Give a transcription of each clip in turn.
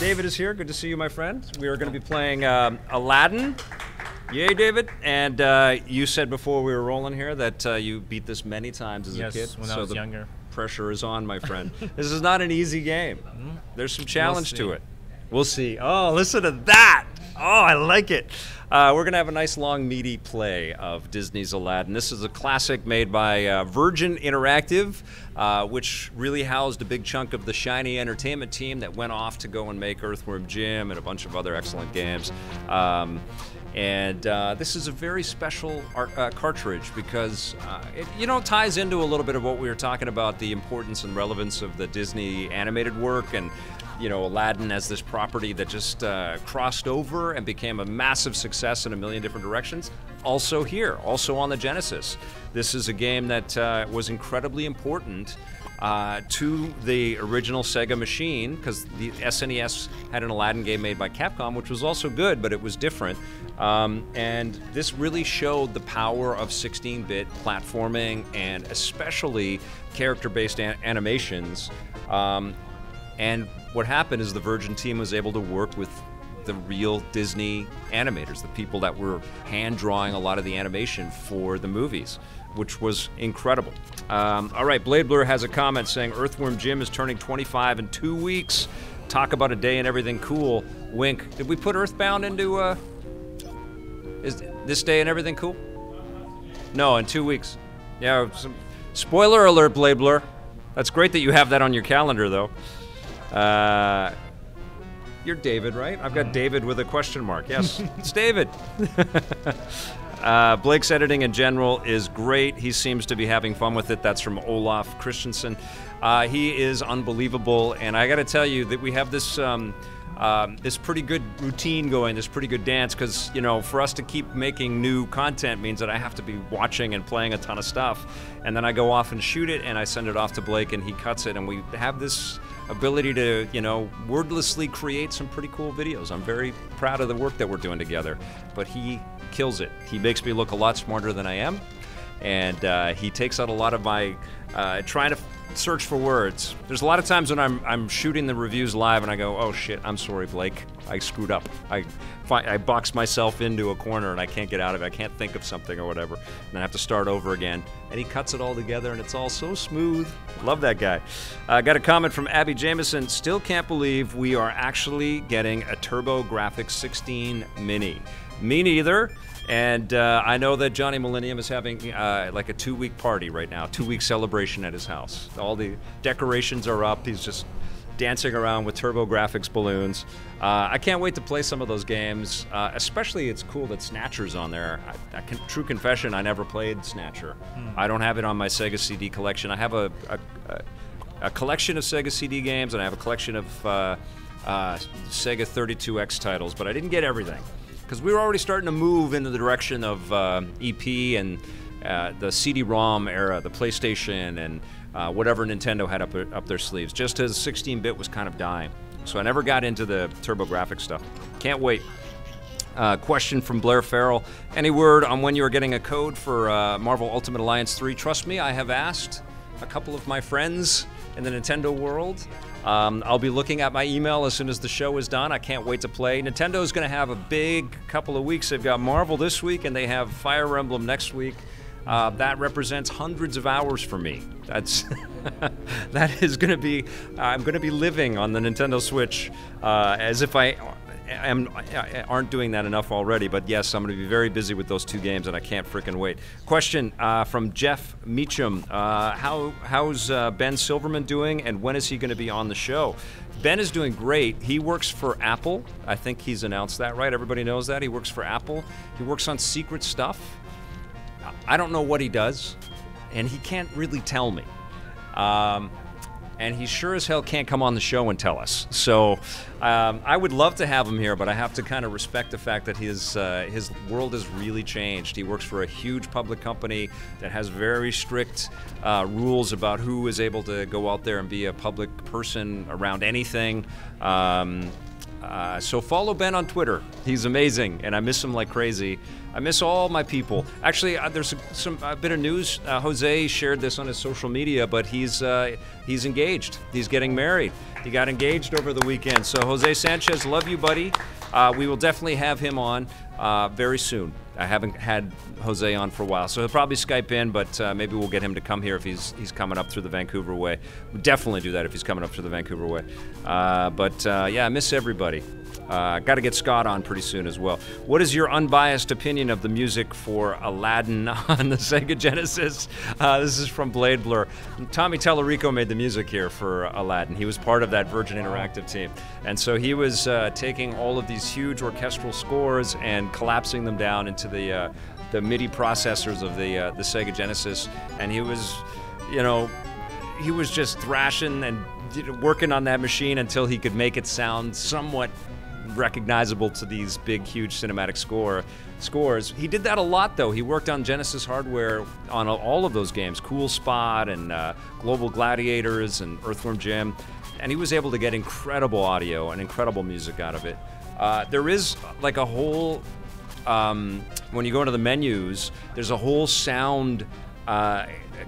David is here. Good to see you, my friend. We are going to be playing Aladdin. Yay, David. And you said before we were rolling here that you beat this many times as a kid. Yes, when I was younger. Pressure is on, my friend. This is not an easy game. There's some challenge to it. We'll see. Oh, listen to that. Oh, I like it. We're going to have a nice, long, meaty play of Disney's Aladdin. This is a classic made by Virgin Interactive, which really housed a big chunk of the Shiny Entertainment team that went off to go and make Earthworm Jim and a bunch of other excellent games. This is a very special cartridge because it ties into a little bit of what we were talking about, the importance and relevance of the Disney animated work, and Aladdin as this property that just crossed over and became a massive success in a million different directions. Also here, also on the Genesis. This is a game that was incredibly important to the original Sega machine, because the SNES had an Aladdin game made by Capcom, which was also good, but it was different. And this really showed the power of 16-bit platforming and especially character-based animations. And what happened is the Virgin team was able to work with the real Disney animators, the people that were hand-drawing a lot of the animation for the movies, which was incredible. All right, Blade Blur has a comment saying, Earthworm Jim is turning 25 in 2 weeks. Talk about a day and everything cool. Wink. Did we put Earthbound into, is this day and everything cool? No, in 2 weeks. Yeah, spoiler alert, Blade Blur. That's great that you have that on your calendar, though. You're David, right? I've got David with a question mark. Yes, it's David. Blake's editing in general is great. He seems to be having fun with it. That's from Olaf Christensen. He is unbelievable, and I got to tell you that we have this this pretty good routine going, this pretty good dance, because for us to keep making new content means that I have to be watching and playing a ton of stuff, and then I go off and shoot it, and I send it off to Blake, and he cuts it, and we have this ability to wordlessly create some pretty cool videos. I'm very proud of the work that we're doing together, but he kills it. He makes me look a lot smarter than I am, and he takes out a lot of my trying to search for words. There's a lot of times when I'm shooting the reviews live and I go, oh shit, I'm sorry, Blake, I screwed up. I boxed myself into a corner and I can't get out of it. I can't think of something or whatever, and I have to start over again. And he cuts it all together and it's all so smooth. Love that guy. Got a comment from Abby Jameson. Still can't believe we are actually getting a TurboGrafx 16 Mini. Me neither. And I know that Johnny Millennium is having like a 2-week party right now, 2-week celebration at his house. All the decorations are up. He's just dancing around with TurboGrafx balloons. I can't wait to play some of those games. Especially, it's cool that Snatcher's on there. True confession, I never played Snatcher. I don't have it on my Sega CD collection. I have a collection of Sega CD games, and I have a collection of Sega 32X titles, but I didn't get everything, because we were already starting to move in the direction of EP and the CD-ROM era, the PlayStation, and whatever Nintendo had up their sleeves, just as 16-bit was kind of dying. So I never got into the TurboGrafx stuff. Can't wait. Question from Blair Farrell. Any word on when you are getting a code for Marvel Ultimate Alliance 3? Trust me, I have asked a couple of my friends in the Nintendo world. I'll be looking at my email as soon as the show is done. I can't wait to play. Nintendo's going to have a big couple of weeks. They've got Marvel this week, and they have Fire Emblem next week. That represents hundreds of hours for me. That's that is going to be. I'm going to be living on the Nintendo Switch as if I aren't doing that enough already. But yes, I'm going to be very busy with those 2 games, and I can't freaking wait. Question from Jeff Meacham. How's Ben Silverman doing, and when is he going to be on the show? Ben is doing great. He works for Apple. I think he's announced that, right? Everybody knows that. He works for Apple. He works on secret stuff. I don't know what he does, and he can't really tell me. And he sure as hell can't come on the show and tell us. So I would love to have him here, but I have to kind of respect the fact that his world has really changed. He works for a huge public company that has very strict rules about who is able to go out there and be a public person around anything. So follow Ben on Twitter. He's amazing, and I miss him like crazy. I miss all my people. Actually, there's some bit of news. Jose shared this on his social media, but he's engaged. He's getting married. He got engaged over the weekend. So Jose Sanchez, love you, buddy. We will definitely have him on very soon. I haven't had Jose on for a while, so he'll probably Skype in, but maybe we'll get him to come here if he's coming up through the Vancouver way. We'll definitely do that if he's coming up through the Vancouver way. Yeah, I miss everybody. Got to get Scott on pretty soon as well. What is your unbiased opinion of the music for Aladdin on the Sega Genesis? This is from Blade Blur. Tommy Tallarico made the music here for Aladdin. He was part of that Virgin Interactive team. And so he was taking all of these huge orchestral scores and collapsing them down into the MIDI processors of the Sega Genesis. And he was, he was just thrashing and working on that machine until he could make it sound somewhat recognizable to these big, huge cinematic scores. He did that a lot, though. He worked on Genesis hardware on all of those games, Cool Spot and Global Gladiators and Earthworm Jim, and he was able to get incredible audio and incredible music out of it. There is like a whole, when you go into the menus, there's a whole sound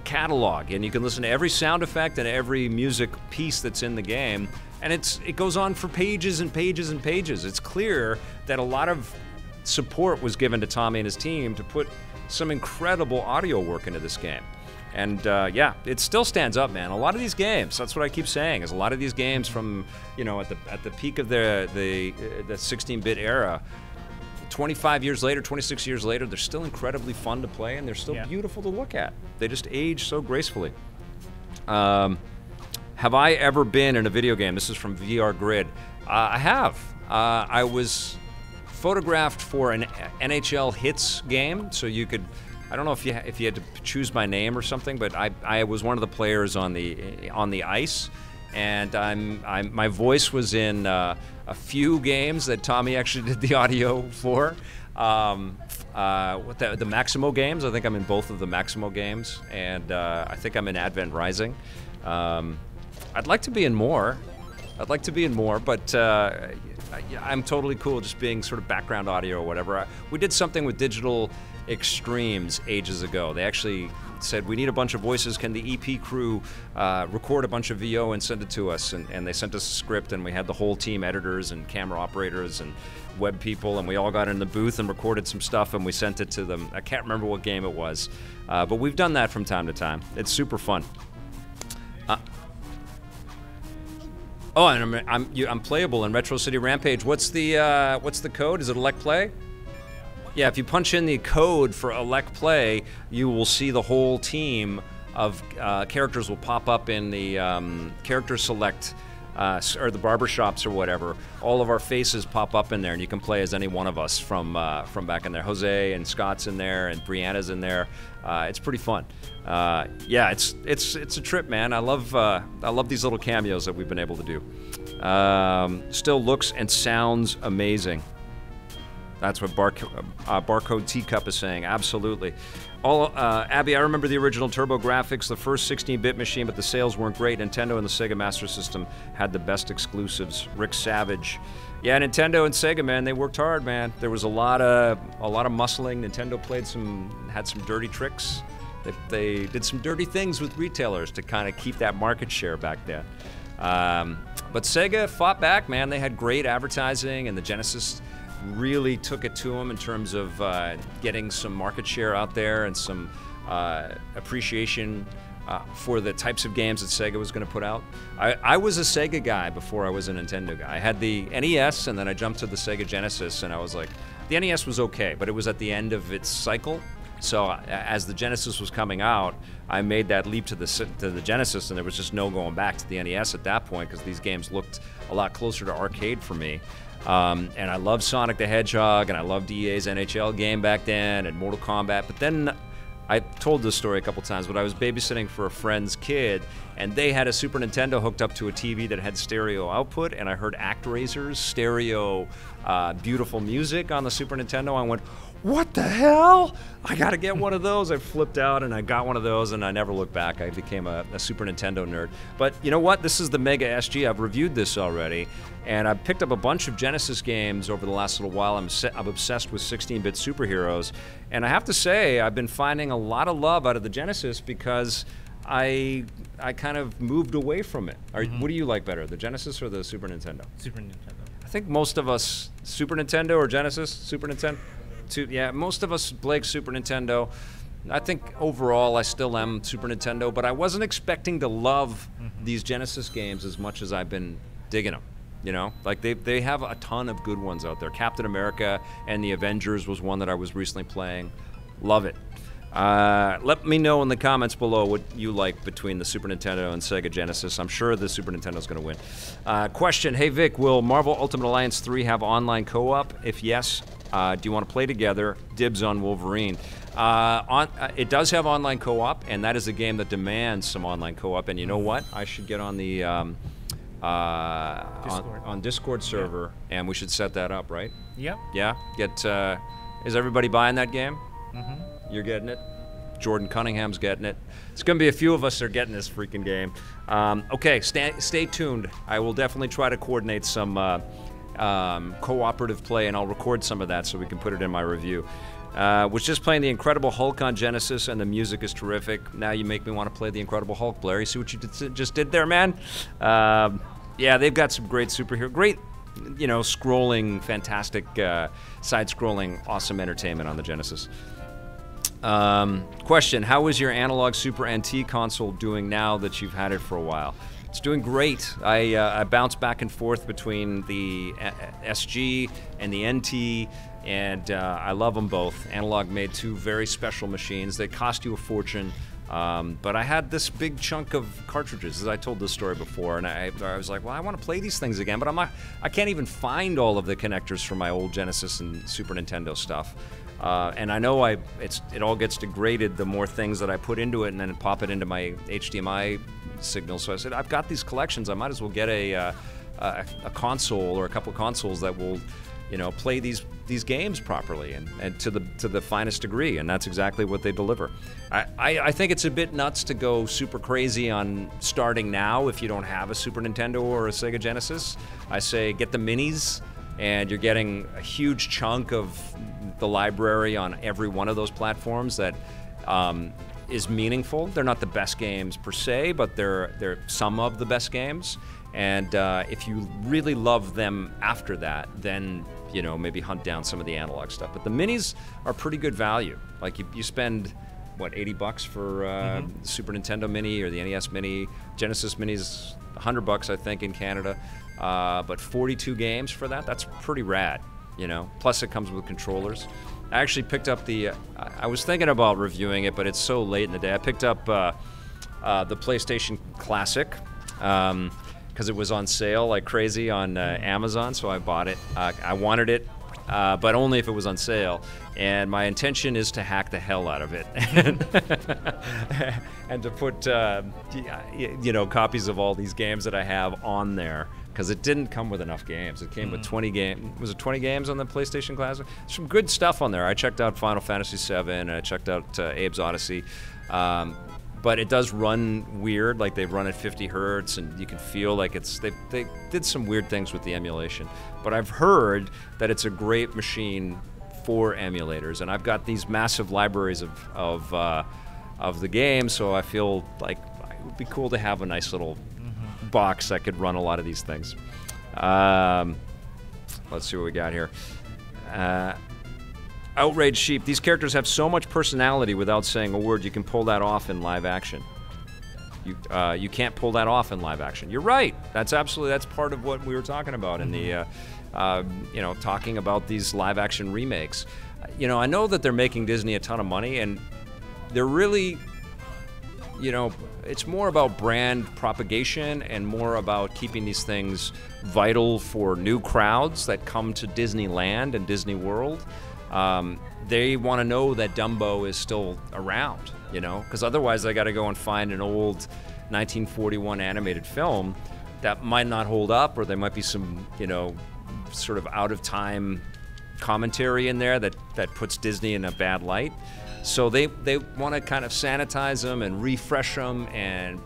catalog, and you can listen to every sound effect and every music piece that's in the game. And it goes on for pages and pages and pages. It's clear that a lot of support was given to Tommy and his team to put some incredible audio work into this game. And yeah, it still stands up, man. A lot of these games, that's what I keep saying, is a lot of these games from, at the peak of the 16-bit era, 25 years later, 26 years later, they're still incredibly fun to play, and they're still beautiful to look at. They just age so gracefully. Have I ever been in a video game? This is from VR Grid. I have. I was photographed for an NHL Hits game, so you could, I don't know if you had to choose my name or something, but I was one of the players on the ice, and my voice was in a few games that Tommy actually did the audio for. The Maximo games, I think I'm in both of the Maximo games, and I think I'm in Advent Rising. I'd like to be in more. But I'm totally cool just being sort of background audio or whatever. We did something with Digital Extremes ages ago. They actually said, we need a bunch of voices. Can the EP crew record a bunch of VO and send it to us? And they sent us a script, and we had the whole team, editors and camera operators and web people, and we all got in the booth and recorded some stuff, and we sent it to them. I can't remember what game it was, but we've done that from time to time. It's super fun. Oh, and I'm playable in Retro City Rampage. What's the code? Is it Elect Play? Yeah, if you punch in the code for Elect Play, you will see the whole team of characters will pop up in the character select or the barbershops or whatever. All of our faces pop up in there, and you can play as any one of us from back in there. Jose and Scott's in there, and Brianna's in there. It's pretty fun. Yeah, it's a trip, man. I love these little cameos that we've been able to do. Still looks and sounds amazing. That's what Barcode Teacup is saying. Absolutely. Abby, I remember the original TurboGrafx, the first 16-bit machine, but the sales weren't great. Nintendo and the Sega Master System had the best exclusives. Rick Savage. Yeah, Nintendo and Sega, man, they worked hard, man. There was a lot of muscling. Nintendo had some dirty tricks. They did some dirty things with retailers to kind of keep that market share back then. But Sega fought back, man. They had great advertising, and the Genesis really took it to them in terms of getting some market share out there and some appreciation for the types of games that Sega was going to put out. I was a Sega guy before I was a Nintendo guy. I had the NES, and then I jumped to the Sega Genesis, and I was like, the NES was okay, but it was at the end of its cycle. So as the Genesis was coming out, I made that leap to the Genesis, and there was just no going back to the NES at that point, because these games looked a lot closer to arcade for me. And I loved Sonic the Hedgehog, and I loved EA's NHL game back then, and Mortal Kombat. But then I told this story a couple times, but I was babysitting for a friend's kid, and they had a Super Nintendo hooked up to a TV that had stereo output, and I heard ActRaiser's stereo beautiful music on the Super Nintendo. I went, what the hell? I gotta get one of those. I flipped out and I got one of those, and I never looked back. I became a Super Nintendo nerd. But you know what? This is the Mega SG. I've reviewed this already, and I've picked up a bunch of Genesis games over the last little while. I'm obsessed with 16-bit superheroes, and I have to say I've been finding a lot of love out of the Genesis because I kind of moved away from it. What do you like better, the Genesis or the Super Nintendo? Super Nintendo. I think most of us, Super Nintendo or Genesis? Super Nintendo? Yeah, most of us, Blake, Super Nintendo. I think overall I still am Super Nintendo, but I wasn't expecting to love these Genesis games as much as I've been digging them. You know, like they have a ton of good ones out there. Captain America and the Avengers was one that I was recently playing. Love it. Let me know in the comments below what you like between the Super Nintendo and Sega Genesis. I'm sure the Super Nintendo is going to win. Question, hey Vic, will Marvel Ultimate Alliance 3 have online co-op? If yes, do you want to play together? Dibs on Wolverine. It does have online co-op, and that is a game that demands some online co-op. And you know what? I should get on the on Discord server, and we should set that up, right? Yep. Yeah. Is everybody buying that game? You're getting it. Jordan Cunningham's getting it. It's going to be a few of us that are getting this freaking game. Okay, stay tuned. I will definitely try to coordinate some cooperative play, and I'll record some of that so we can put it in my review. Was just playing the Incredible Hulk on Genesis, and the music is terrific. Now you make me want to play the Incredible Hulk, Blair. You see what you just did there, man? Yeah, they've got some great great, you know, scrolling, fantastic, side-scrolling, awesome entertainment on the Genesis. Question, how is your Analog Super NT console doing now that you've had it for a while? It's doing great. I bounce back and forth between the SG and the NT, and I love them both. Analog made two very special machines. They cost you a fortune, but I had this big chunk of cartridges, as I told this story before, and I was like, well, I want to play these things again, but I can't even find all of the connectors for my old Genesis and Super Nintendo stuff. And I know it all gets degraded the more things that I put into it and then pop it into my HDMI signal. So I said, I've got these collections. I might as well get a console or a couple of consoles that will, you know, play these games properly and to the finest degree. And that's exactly what they deliver. I think it's a bit nuts to go super crazy on starting now if you don't have a Super Nintendo or a Sega Genesis. I say get the minis, and you're getting a huge chunk of the library on every one of those platforms that is meaningful. They're not the best games per se, but they're some of the best games. And if you really love them after that, then, you know, maybe hunt down some of the analog stuff. But the minis are pretty good value. Like you spend, what, 80 bucks for the Super Nintendo Mini or the NES Mini. Genesis Mini's 100 bucks, I think, in Canada. But 42 games for that, that's pretty rad, you know. Plus it comes with controllers. I actually picked up I was thinking about reviewing it, but it's so late in the day. I picked up the PlayStation Classic because it was on sale like crazy on Amazon, so I bought it. I wanted it, but only if it was on sale. And my intention is to hack the hell out of it and to put, you know, copies of all these games that I have on there. Because it didn't come with enough games. It came with 20 games. Was it 20 games on the PlayStation Classic? Some good stuff on there. I checked out Final Fantasy VII, and I checked out Abe's Odyssey. But it does run weird, like they run at 50 hertz, and you can feel like they did some weird things with the emulation. But I've heard that it's a great machine for emulators, and I've got these massive libraries of the game, so I feel like it would be cool to have a nice little box that could run a lot of these things. Let's see what we got here. Outraged Sheep. These characters have so much personality without saying a word. You can pull that off in live action. You can't pull that off in live action. You're right. That's part of what we were talking about in the you know, talking about these live action remakes. You know, I know that they're making Disney a ton of money, and they're really, you know, it's more about brand propagation and more about keeping these things vital for new crowds that come to Disneyland and Disney World. They want to know that Dumbo is still around, you know, because otherwise they got to go and find an old, 1941 animated film that might not hold up, or there might be some, you know, sort of out of time commentary in there that puts Disney in a bad light. So they want to kind of sanitize them and refresh them and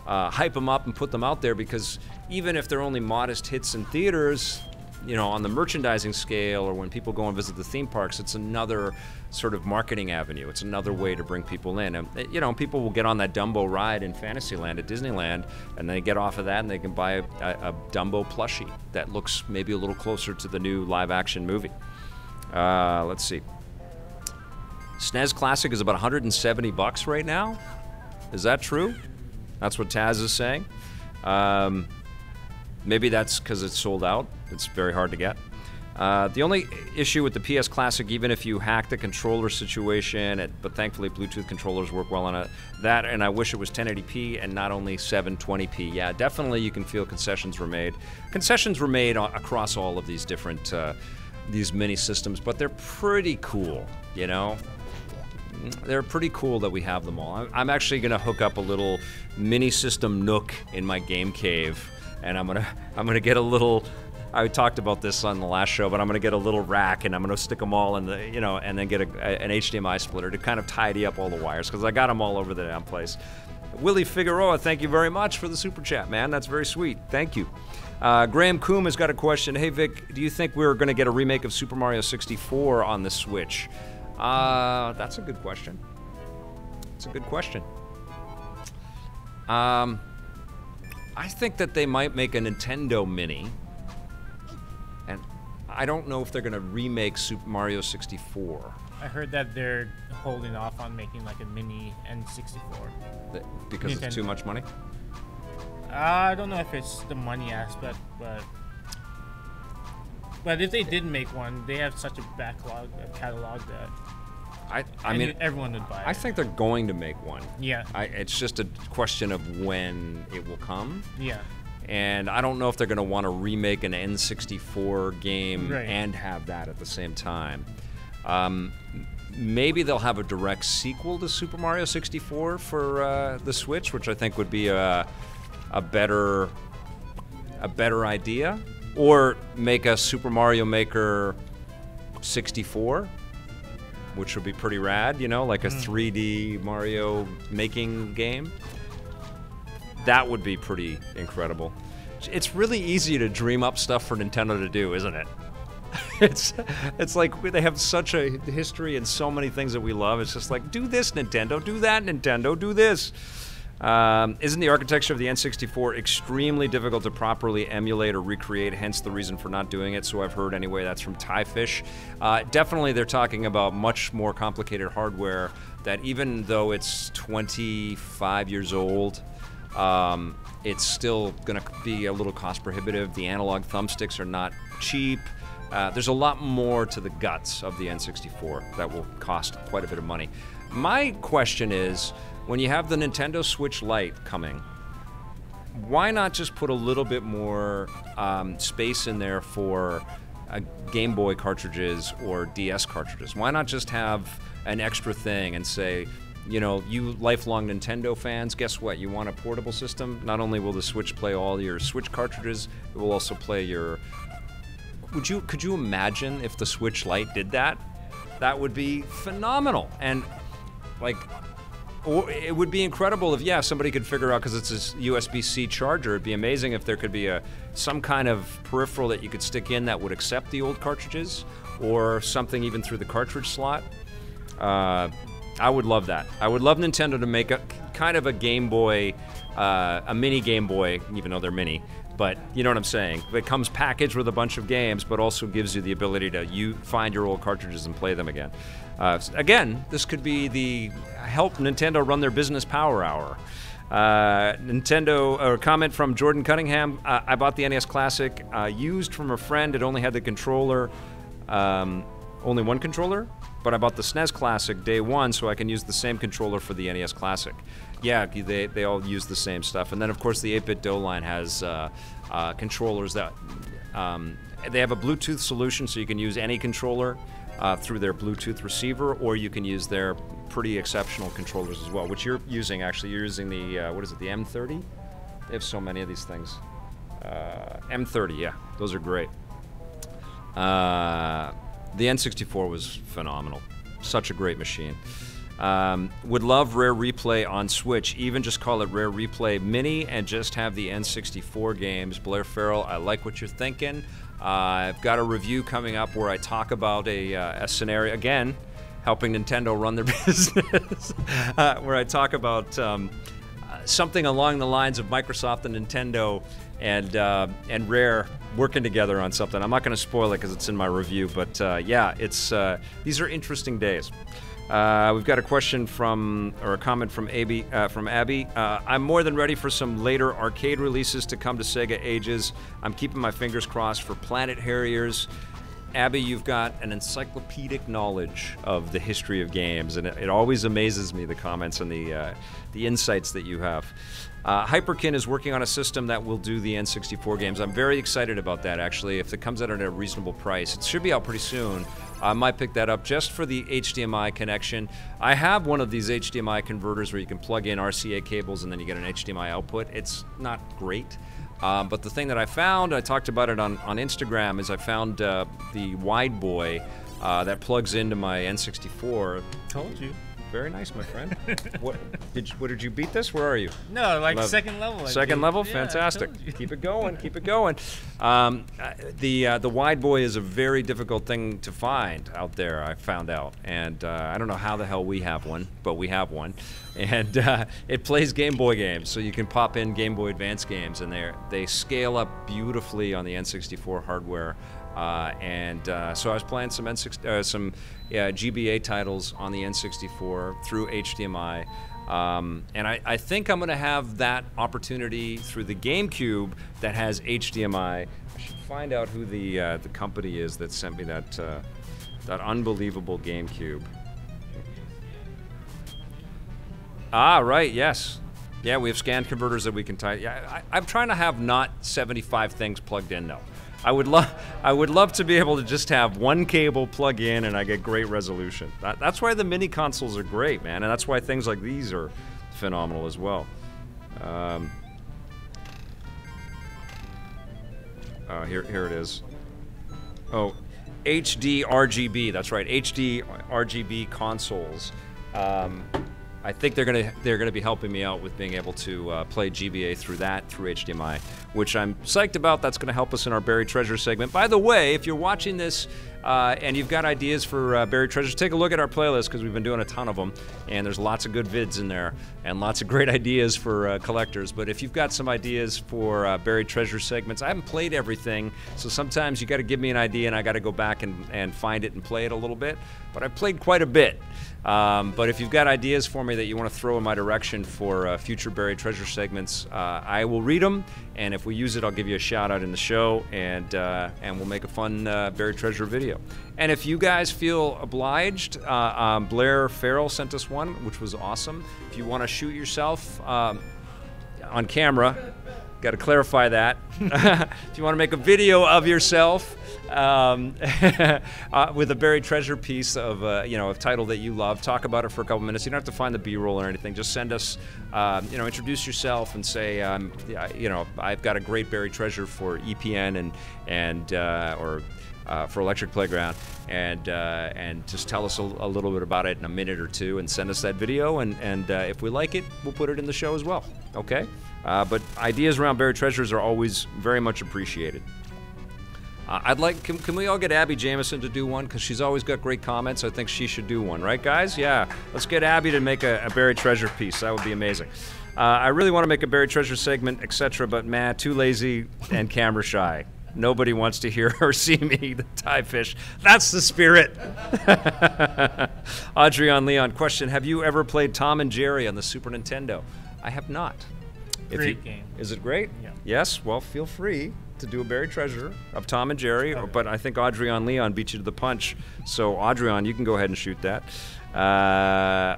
hype them up and put them out there, because even if they're only modest hits in theaters, you know, on the merchandising scale or when people go and visit the theme parks, it's another sort of marketing avenue. It's another way to bring people in. And, you know, people will get on that Dumbo ride in Fantasyland at Disneyland, and they get off of that and they can buy a Dumbo plushie that looks maybe a little closer to the new live-action movie. Let's see. SNES Classic is about 170 bucks right now. Is that true? That's what Taz is saying. Maybe that's because it's sold out. It's very hard to get. The only issue with the PS Classic, even if you hack the controller situation, but thankfully Bluetooth controllers work well on it, that, and I wish it was 1080p and not only 720p. Yeah, definitely you can feel concessions were made. Concessions were made across all of these different, these mini systems, but they're pretty cool, you know? They're pretty cool that we have them all. I'm actually gonna hook up a little mini system nook in my game cave, and I'm gonna get a little. I talked about this on the last show, but I'm gonna get a little rack and I'm gonna stick them all in the, you know, and then get an HDMI splitter to kind of tidy up all the wires, because I got them all over the damn place. Willie Figueroa, thank you very much for the super chat, man. That's very sweet. Thank you. Graham Coombe has got a question. Hey Vic, do you think we're gonna get a remake of Super Mario 64 on the Switch? That's a good question. It's a good question. I think that they might make a Nintendo Mini, and I don't know if they're going to remake Super Mario 64. I heard that they're holding off on making like a mini N64. Because Nintendo. It's too much money? I don't know if it's the money aspect, but if they did make one, they have such a backlog, a catalog that I mean everyone would buy it. I think they're going to make one. Yeah. It's just a question of when it will come. Yeah. And I don't know if they're going to want to remake an N64 game and have that at the same time. Maybe they'll have a direct sequel to Super Mario 64 for the Switch, which I think would be a better idea. Or make a Super Mario Maker 64, which would be pretty rad, you know, like a 3D Mario making game. That would be pretty incredible. It's really easy to dream up stuff for Nintendo to do, isn't it? It's like they have such a history and so many things that we love. It's just like, do this, Nintendo, do that, Nintendo, do this. Isn't the architecture of the N64 extremely difficult to properly emulate or recreate, hence the reason for not doing it? So I've heard anyway. That's from Tyfish. Definitely they're talking about much more complicated hardware that even though it's 25 years old, it's still going to be a little cost prohibitive. The analog thumbsticks are not cheap. There's a lot more to the guts of the N64 that will cost quite a bit of money. My question is, when you have the Nintendo Switch Lite coming, why not just put a little bit more space in there for Game Boy cartridges or DS cartridges? Why not just have an extra thing and say, you know, you lifelong Nintendo fans, guess what? You want a portable system? Not only will the Switch play all your Switch cartridges, it will also play your... Could you imagine if the Switch Lite did that? That would be phenomenal. And, like... Or it would be incredible if, yeah, somebody could figure out, because it's a USB-C charger, it'd be amazing if there could be some kind of peripheral that you could stick in that would accept the old cartridges, or something even through the cartridge slot. I would love that. I would love Nintendo to make a kind of a Game Boy, a mini Game Boy, even though they're mini, but you know what I'm saying. It comes packaged with a bunch of games, but also gives you the ability to find your old cartridges and play them again. Again, this could be the help Nintendo run their business power hour. Nintendo, or comment from Jordan Cunningham. I bought the NES Classic used from a friend. It only had the controller, only one controller, but I bought the SNES Classic day one so I can use the same controller for the NES Classic. Yeah, they all use the same stuff. And then, of course, the 8-bit DOE line has controllers that... they have a Bluetooth solution, so you can use any controller through their Bluetooth receiver, or you can use their pretty exceptional controllers as well, which you're using, actually. You're using the, what is it, the M30? They have so many of these things. M30, yeah, those are great. The N64 was phenomenal. Such a great machine. Would love Rare Replay on Switch. Even just call it Rare Replay Mini and just have the N64 games. Blair Farrell, I like what you're thinking. I've got a review coming up where I talk about a scenario, again, helping Nintendo run their business, where I talk about something along the lines of Microsoft and Nintendo and Rare working together on something. I'm not going to spoil it because it's in my review, but yeah, it's these are interesting days. We've got a question or a comment from Abby. I'm more than ready for some later arcade releases to come to Sega Ages. I'm keeping my fingers crossed for Planet Harriers. Abby, you've got an encyclopedic knowledge of the history of games, and it always amazes me, the comments and the insights that you have. Hyperkin is working on a system that will do the N64 games. I'm very excited about that, actually, if it comes out at a reasonable price. It should be out pretty soon. I might pick that up just for the HDMI connection. I have one of these HDMI converters where you can plug in RCA cables and then you get an HDMI output. It's not great. But the thing that I found, I talked about it on Instagram, is I found the Wide Boy that plugs into my N64. Told you. Very nice, my friend. What did you beat this? Where are you? No, like second level. Second level, yeah, fantastic. Keep it going, keep it going. The Wide Boy is a very difficult thing to find out there, I found out, and I don't know how the hell we have one, but we have one, and it plays Game Boy games, so you can pop in Game Boy Advance games, and they scale up beautifully on the N64 hardware. So I was playing some GBA titles on the N64 through HDMI, and I think I'm going to have that opportunity through the GameCube that has HDMI. I should find out who the company is that sent me that unbelievable GameCube. Ah, right, yes. Yeah, we have scan converters that we can tie. Yeah, I'm trying to have not 75 things plugged in though. I would love to be able to just have one cable plug in and I get great resolution. That's why the mini consoles are great, man, and that's why things like these are phenomenal as well. Here it is. Oh, HD RGB. That's right, HD RGB consoles. I think they're gonna be helping me out with being able to play GBA through HDMI, which I'm psyched about. That's gonna help us in our Buried Treasure segment. By the way, if you're watching this and you've got ideas for Buried Treasures, take a look at our playlist because we've been doing a ton of them, and there's lots of good vids in there and lots of great ideas for collectors. But if you've got some ideas for Buried Treasure segments, I haven't played everything, so sometimes you got to give me an idea and I got to go back and find it and play it a little bit. But I've played quite a bit. But if you've got ideas for me that you want to throw in my direction for future Buried Treasure segments, I will read them, and if we use it, I'll give you a shout out in the show, and we'll make a fun Buried Treasure video. And if you guys feel obliged, Blair Farrell sent us one, which was awesome. If you want to shoot yourself on camera, got to clarify that. If you want to make a video of yourself with a Buried Treasure piece of a title that you love, talk about it for a couple minutes. You don't have to find the B-roll or anything. Just send us, introduce yourself and say, I've got a great Buried Treasure for EPN or for Electric Playground, and just tell us a little bit about it in a minute or two, and send us that video. And if we like it, we'll put it in the show as well. Okay. But ideas around Buried Treasures are always very much appreciated. Can we all get Abby Jamison to do one? Because she's always got great comments. I think she should do one, right, guys? Yeah. Let's get Abby to make a Buried Treasure piece. That would be amazing. I really want to make a Buried Treasure segment, etc., but man, too lazy and camera shy. Nobody wants to hear or see me, the tie fish. That's the spirit. Adrian Leon, question: have you ever played Tom and Jerry on the Super Nintendo? I have not. Great game. Is it great? Yeah. Yes. Well, feel free to do a Buried Treasure of Tom and Jerry, okay. But I think Adrian Leon beat you to the punch. So Adrian, you can go ahead and shoot that.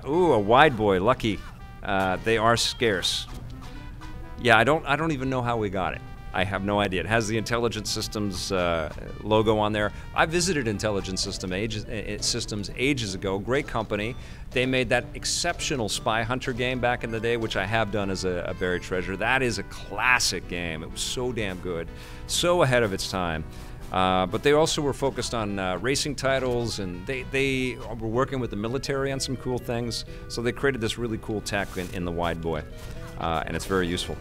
Ooh, a Wide Boy, lucky. They are scarce. Yeah, I don't even know how we got it. I have no idea. It has the Intelligent Systems logo on there. I visited Intelligent Systems ages ago. Great company. They made that exceptional Spy Hunter game back in the day, which I have done as a buried treasure. That is a classic game. It was so damn good. So ahead of its time. But they also were focused on racing titles, and they were working with the military on some cool things. So they created this really cool tech in the Wide Boy, and it's very useful.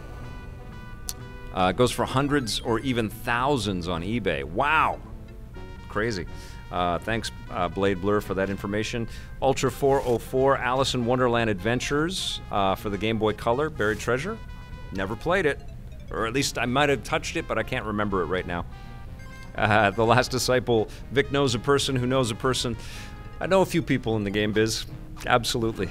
It goes for hundreds or even thousands on eBay. Wow! Crazy. Thanks, Blade Blur, for that information. Ultra 404, Alice in Wonderland Adventures for the Game Boy Color, buried treasure. Never played it. Or at least I might have touched it, but I can't remember it right now. The Last Disciple, Vic knows a person who knows a person. I know a few people in the game biz. Absolutely.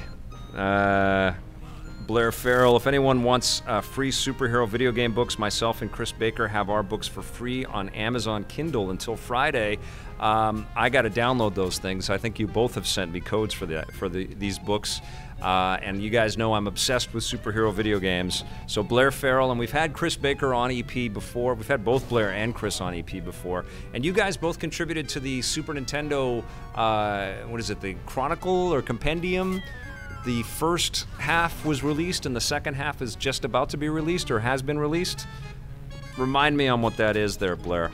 Blair Farrell, if anyone wants free superhero video game books, myself and Chris Baker have our books for free on Amazon Kindle until Friday. I got to download those things. I think you both have sent me codes for these books. And you guys know I'm obsessed with superhero video games. So Blair Farrell, and we've had Chris Baker on EP before. We've had both Blair and Chris on EP before. And you guys both contributed to the Super Nintendo, what is it, the Chronicle or Compendium? The first half was released and the second half is just about to be released or has been released. Remind me on what that is there, Blair.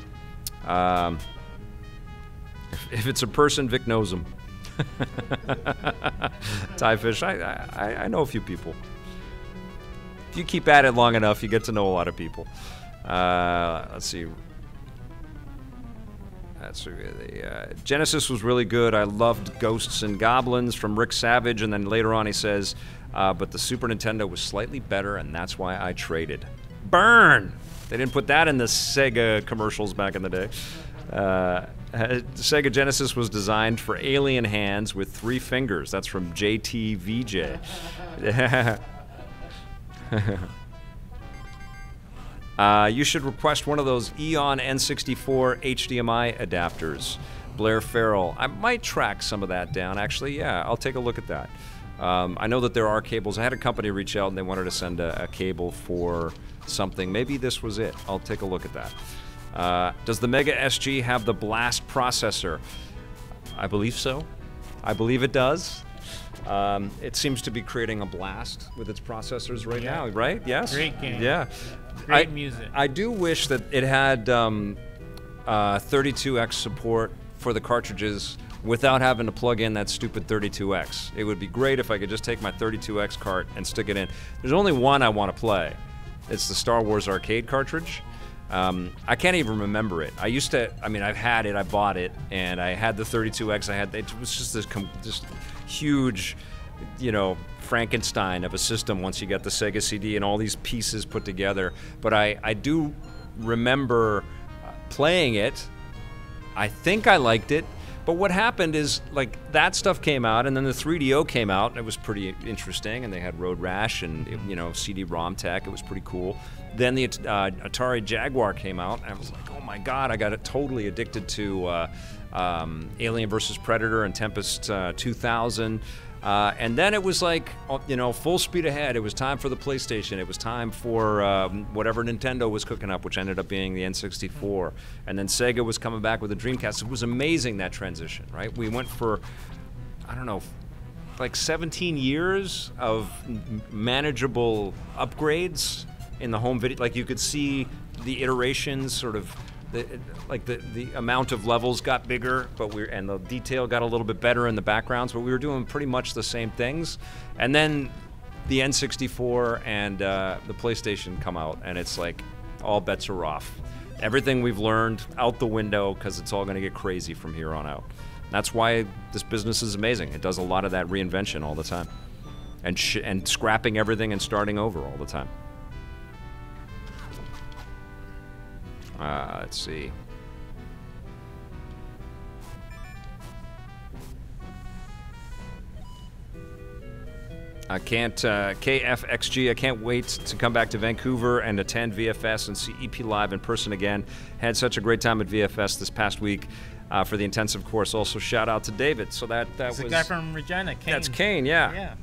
If it's a person, Vic knows them. Tyfish, I know a few people. If you keep at it long enough, you get to know a lot of people. Let's see. Genesis was really good. I loved Ghosts and Goblins from Rick Savage, and then later on he says, but the Super Nintendo was slightly better, and that's why I traded. Burn! They didn't put that in the Sega commercials back in the day. Sega Genesis was designed for alien hands with 3 fingers. That's from JTVJ. You should request one of those Eon N64 HDMI adapters. Blair Farrell. I might track some of that down, actually. Yeah, I'll take a look at that. I know that there are cables. I had a company reach out and they wanted to send a cable for something. Maybe this was it. I'll take a look at that. Does the Mega SG have the Blast processor? I believe so. I believe it does. It seems to be creating a blast with its processors right now, right? Yes? Great game. Yeah. Great music. I do wish that it had 32X support for the cartridges without having to plug in that stupid 32X. It would be great if I could just take my 32X cart and stick it in. There's only one I want to play. It's the Star Wars arcade cartridge. I can't even remember it. I used to, I mean, I've had it, I bought it, and I had the 32X. It was just this just huge, you know, Frankenstein of a system once you got the Sega CD and all these pieces put together. But I do remember playing it. I think I liked it. But what happened is, like, that stuff came out, and then the 3DO came out, and it was pretty interesting, and they had Road Rash and, you know, CD-ROM tech. It was pretty cool. Then the Atari Jaguar came out, and I was like, oh my god, I got totally addicted to Alien vs. Predator and Tempest 2000. And then it was like, you know, full speed ahead. It was time for the PlayStation. It was time for whatever Nintendo was cooking up, which ended up being the N64. And then Sega was coming back with the Dreamcast. It was amazing, that transition, right? We went for, I don't know, like 17 years of manageable upgrades in the home video. Like, you could see the iterations, sort of, the amount of levels got bigger, and the detail got a little bit better in the backgrounds, but we were doing pretty much the same things. And then the N64 and the PlayStation come out, and it's like all bets are off. Everything we've learned out the window, because it's all going to get crazy from here on out. That's why this business is amazing. It does a lot of that reinvention all the time, and scrapping everything and starting over all the time. Let's see. I can't, KFXG, I can't wait to come back to Vancouver and attend VFS and see EP Live in person again. Had such a great time at VFS this past week for the intensive course. Also, shout out to David. So that was the guy from Regina, Kane. That's Kane, yeah. Yeah.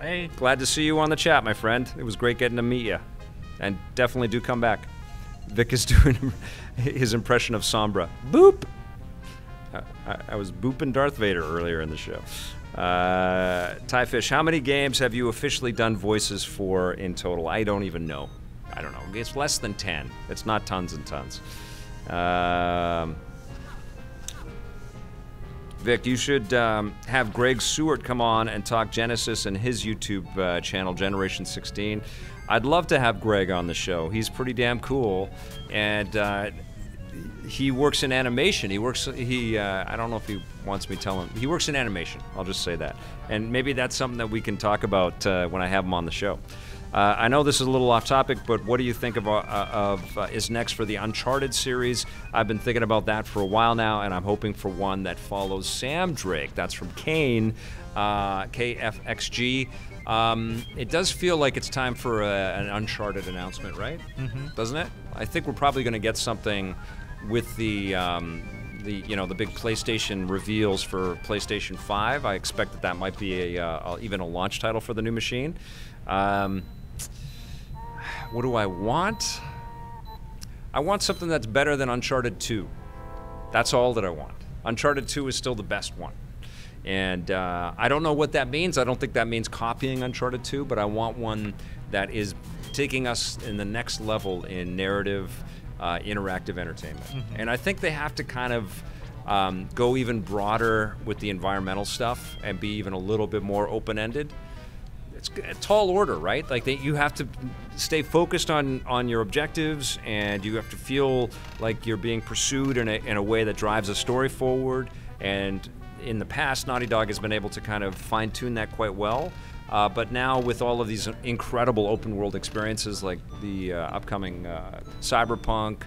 Hey. Glad to see you on the chat, my friend. It was great getting to meet you. And definitely do come back. Vic is doing his impression of Sombra. Boop! I was booping Darth Vader earlier in the show. Tyfish, how many games have you officially done voices for in total? I don't even know. I don't know. It's less than 10. It's not tons and tons. Vic, you should have Greg Seward come on and talk Genesis and his YouTube channel, Generation 16. I'd love to have Greg on the show. He's pretty damn cool, and he works in animation. I don't know if he wants me to tell him. He works in animation. I'll just say that. And maybe that's something that we can talk about when I have him on the show. I know this is a little off topic, but what do you think of is next for the Uncharted series? I've been thinking about that for a while now, and I'm hoping for one that follows Sam Drake. That's from Kane, KFXG. It does feel like it's time for an Uncharted announcement, right? Mm-hmm. Doesn't it? I think we're probably going to get something with the big PlayStation reveals for PlayStation 5. I expect that might be even a launch title for the new machine. What do I want? I want something that's better than Uncharted 2. That's all that I want. Uncharted 2 is still the best one. And I don't know what that means. I don't think that means copying Uncharted 2, but I want one that is taking us in the next level in narrative, interactive entertainment. Mm-hmm. And I think they have to kind of go even broader with the environmental stuff and be even a little bit more open-ended. It's a tall order, right? Like you have to stay focused on your objectives, and you have to feel like you're being pursued in a way that drives a story forward. And in the past, Naughty Dog has been able to kind of fine-tune that quite well. But now with all of these incredible open-world experiences like the upcoming Cyberpunk,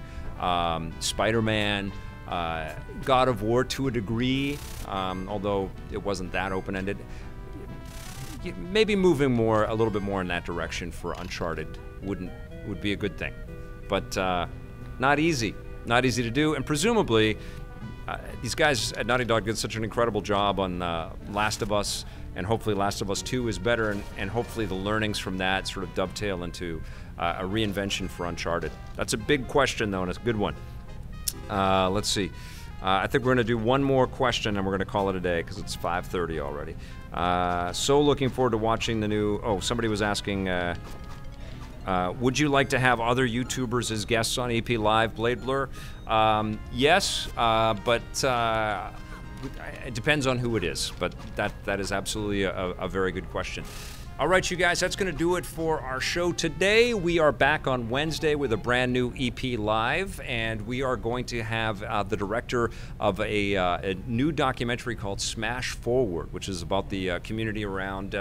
Spider-Man, God of War to a degree, although it wasn't that open-ended, maybe moving a little bit more in that direction for Uncharted would be a good thing. But not easy to do, and presumably these guys at Naughty Dog did such an incredible job on Last of Us, and hopefully Last of Us 2 is better, and hopefully the learnings from that sort of dovetail into a reinvention for Uncharted. That's a big question, though, and it's a good one. Let's see. I think we're going to do one more question, and we're going to call it a day because it's 5:30 already. So looking forward to watching the new... Oh, somebody was asking, would you like to have other YouTubers as guests on EP Live Blade Blur? Yes, but it depends on who it is. But that is absolutely a very good question. All right, you guys, that's going to do it for our show today. We are back on Wednesday with a brand new EP Live, and we are going to have the director of a new documentary called Smash Forward, which is about the community around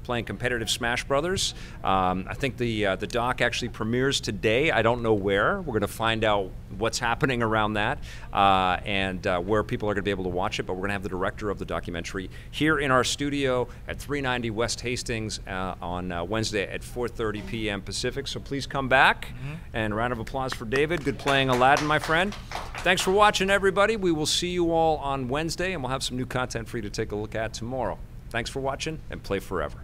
playing competitive Smash Brothers. I think the doc actually premieres today. I don't know where. We're going to find out what's happening around that and where people are going to be able to watch it, but we're going to have the director of the documentary here in our studio at 390 West Hastings on Wednesday at 4:30 p.m. Pacific. So please come back. Mm-hmm. And a round of applause for David. Good playing Aladdin, my friend. Thanks for watching, everybody. We will see you all on Wednesday, and we'll have some new content for you to take a look at tomorrow. Thanks for watching, and play forever.